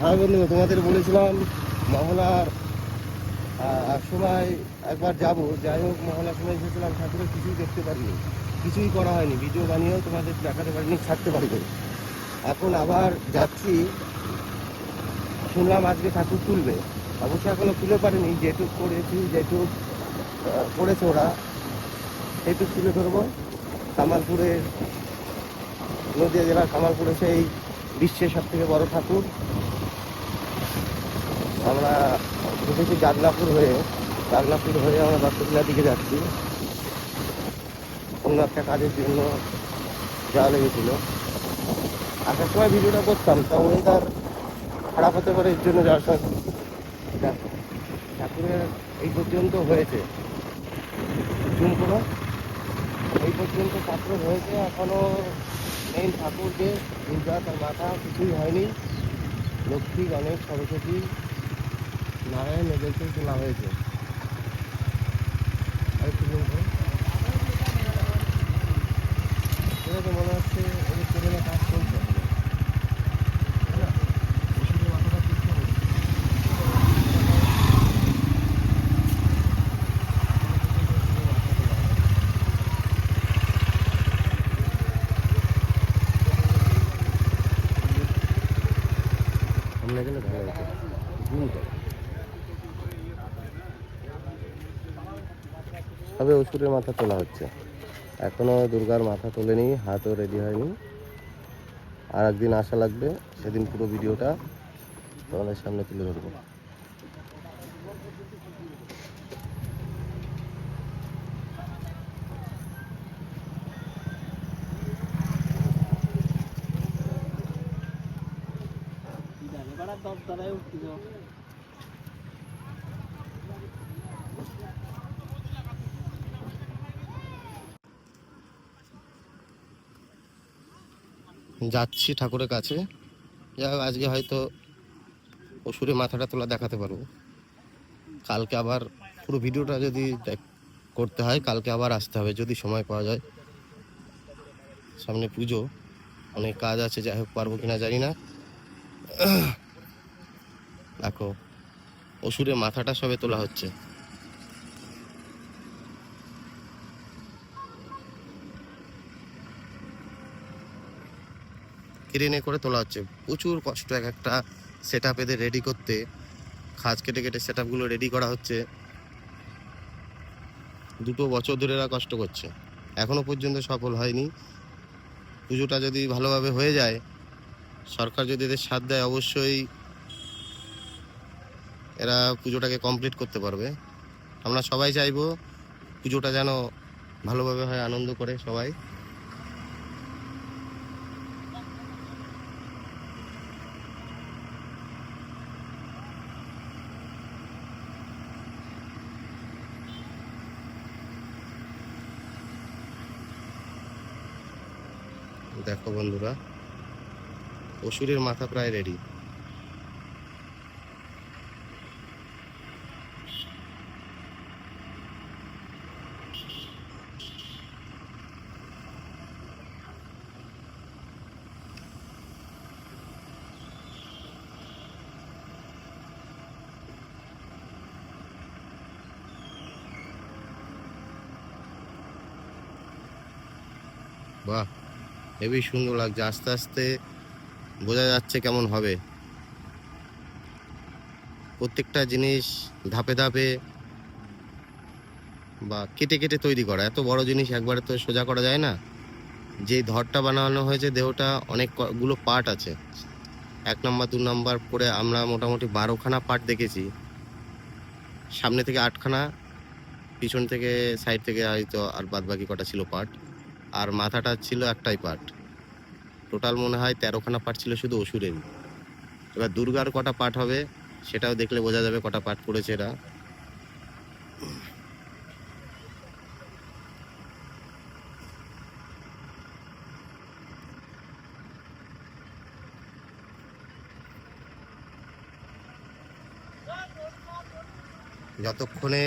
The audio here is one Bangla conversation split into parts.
হ্যাঁ বন্ধু, তোমাদের বলেছিলাম মহলার সময় একবার যাব। যাই হোক, মহলার সময় এসেছিলাম, ঠাকুরের কিছুই দেখতে পারিনি, কিছুই করা হয়নি, ভিডিও বানিয়েও তোমাদের দেখাতে পারিনি, ছাড়তে পারিনি। এখন আবার যাচ্ছি, শুনলাম আজকে ঠাকুর তুলবে। অবশ্য এখনো তুলে পারিনি, যেটুক করেছি, যেটুক করেছে ওরা, সেইটুক তুলে ধরবো। কামালপুরের, নদীয়া জেলার কামালপুরে সেই বিশ্বের সব থেকে বড় ঠাকুর। আমরা ঢুকেছি গাগনাপুর হয়ে, আমরা দত্তকিলার দিকে যাচ্ছি। অন্য একটা কাজের জন্য যাওয়া লেগেছিল। আসার সময় ভিডিওটা করতাম, তা ওয়েদার খারাপ হতে পারে, এর জন্য যাওয়ার সময় দেখো ঠাকুরের এই পর্যন্ত হয়েছে, জুম করো, এই পর্যন্ত ঠাকুর হয়েছে। এখনো মেইন ঠাকুর যে দুর্গা, তার মাথা কিছুই হয়নি। লক্ষ্মী, গণেশ, সরস্বতী, নারায়ণ, এদেরকেই তোলা হয়েছে। আর একটু জুম করো, এটা তো মনে হচ্ছে ওদের পুরোনো কাজ চলছে। মাথাটা ঠিক করে সামনে গেলে ভালো হতো, জুম করো। তবে অসুরের মাথা তোলা হচ্ছে, এখনো দুর্গার মাথা তোলেনি, হাতও রেডি হয়নি। আর একদিন আসা লাগবে, সেদিন পুরো ভিডিওটা তোমাদের সামনে তুলে ধরবো। যাচ্ছি ঠাকুরের কাছে। যাই হোক, আজকে হয়তো অসুরের মাথাটা তোলা দেখাতে পারবো। কালকে আবার পুরো ভিডিওটা যদি করতে হয়, কালকে আবার আসতে হবে যদি সময় পাওয়া যায়। সামনে পুজো, অনেক কাজ আছে, যাই হোক পারবো কিনা জানি না। দেখো, অসুরের মাথাটা সবে তোলা হচ্ছে। ক্রেনে করে তোলা হচ্ছে, প্রচুর কষ্ট এক একটা সেট আপ এদের রেডি করতে। খাঁজ কেটে কেটে সেট আপগুলো রেডি করা হচ্ছে। 2 বছর ধরে এরা কষ্ট করছে, এখনো পর্যন্ত সফল হয়নি। পুজোটা যদি ভালোভাবে হয়ে যায়, সরকার যদি এদের সাথ দেয়, অবশ্যই এরা পুজোটাকে কমপ্লিট করতে পারবে। আমরা সবাই চাইবো পুজোটা যেন ভালোভাবে হয়, আনন্দ করে সবাই। দেখো বন্ধুরা, অসুরের মাথা প্রায় রেডি। বাহ, হেবি সুন্দর লাগছে। আস্তে আস্তে বোঝা যাচ্ছে কেমন হবে। প্রত্যেকটা জিনিস ধাপে ধাপে বা কেটে কেটে তৈরি করা। এত বড় জিনিস একবারে তো সোজা করা যায় না। যে ধরটা বানানো হয়েছে, দেহটা অনেকগুলো পার্ট আছে। 1 নম্বর 2 নম্বর করে আমরা মোটামুটি 12খানা পার্ট দেখেছি। সামনে থেকে 8খানা, পিছন থেকে, সাইড থেকে হয়তো আর বাদ বাকি কটা ছিল পার্ট। আর মাথাটা ছিল একটাই পার্ট। টোটাল মনে হয় 13খানা পার্ট ছিল শুধু অসুরেরই। এবার দুর্গার কটা পার্ট হবে সেটাও দেখলে বোঝা যাবে কটা পার্ট করেছে এরা। যতক্ষণে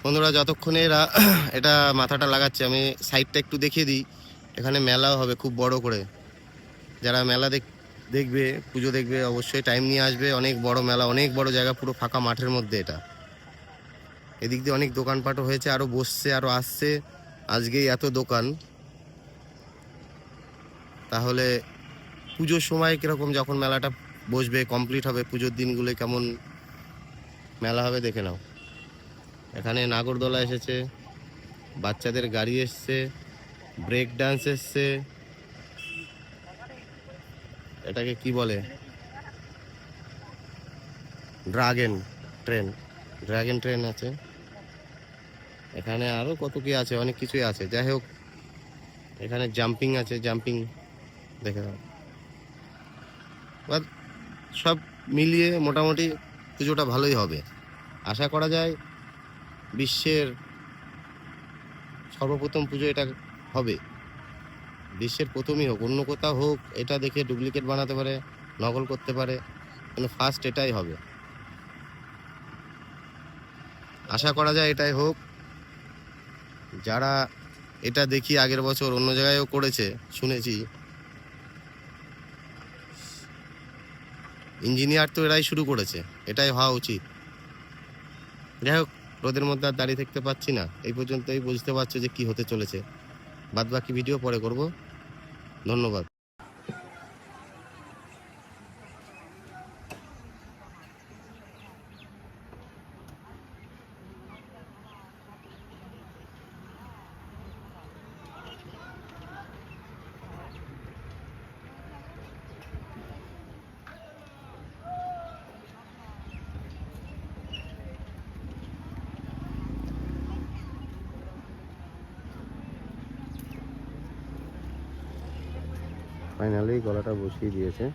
বন্ধুরা, যতক্ষণে এরা এটা মাথাটা লাগাচ্ছে, আমি সাইডটা একটু দেখিয়ে দিই। এখানে মেলাও হবে খুব বড় করে। যারা মেলা দেখবে, পুজো দেখবে, অবশ্যই টাইম নিয়ে আসবে। অনেক বড় মেলা, অনেক বড় জায়গা, পুরো ফাঁকা মাঠের মধ্যে এটা। এদিক দিয়ে অনেক দোকানপাটও হয়েছে, আরো বসছে, আরো আসছে। আজকেই এত দোকান, তাহলে পুজোর সময় কিরকম যখন মেলাটা বসবে, কমপ্লিট হবে, পুজোর দিনগুলো কেমন মেলা হবে দেখে নাও। এখানে নাগরদোলা এসেছে, বাচ্চাদের গাড়ি এসছে, ব্রেক ডান্স এসছে, এটাকে কি বলে, ড্রাগন ট্রেন, ড্রাগন ট্রেন আছে। এখানে আরো কত কি আছে, অনেক কিছুই আছে। যাই হোক, এখানে জাম্পিং আছে, জাম্পিং দেখে নাও। বাট সব মিলিয়ে মোটামুটি পুজোটা ভালোই হবে। আশা করা যায় বিশ্বের সর্বপ্রথম পুজো এটা হবে। বিশ্বের প্রথমই হোক, অন্য কোথাও হোক, এটা দেখে ডুপ্লিকেট বানাতে পারে, নকল করতে পারে, কিন্তু ফার্স্ট এটাই হবে। আশা করা যায় এটাই হোক। যারা এটা দেখি আগের বছর অন্য জায়গায়ও করেছে শুনেছি, ইঞ্জিনিয়ার তো এরাই শুরু করেছে, এটাই হওয়া উচিত। যাই হোক, রোদের মধ্যে আর দাঁড়িয়ে থাকতে পারছি না, এই পর্যন্তই। বুঝতে পারছো যে কি হতে চলেছে। বাদ বাকি ভিডিও পরে করব। ধন্যবাদ। ফাইনালি গলাটা বসিয়ে দিয়েছে।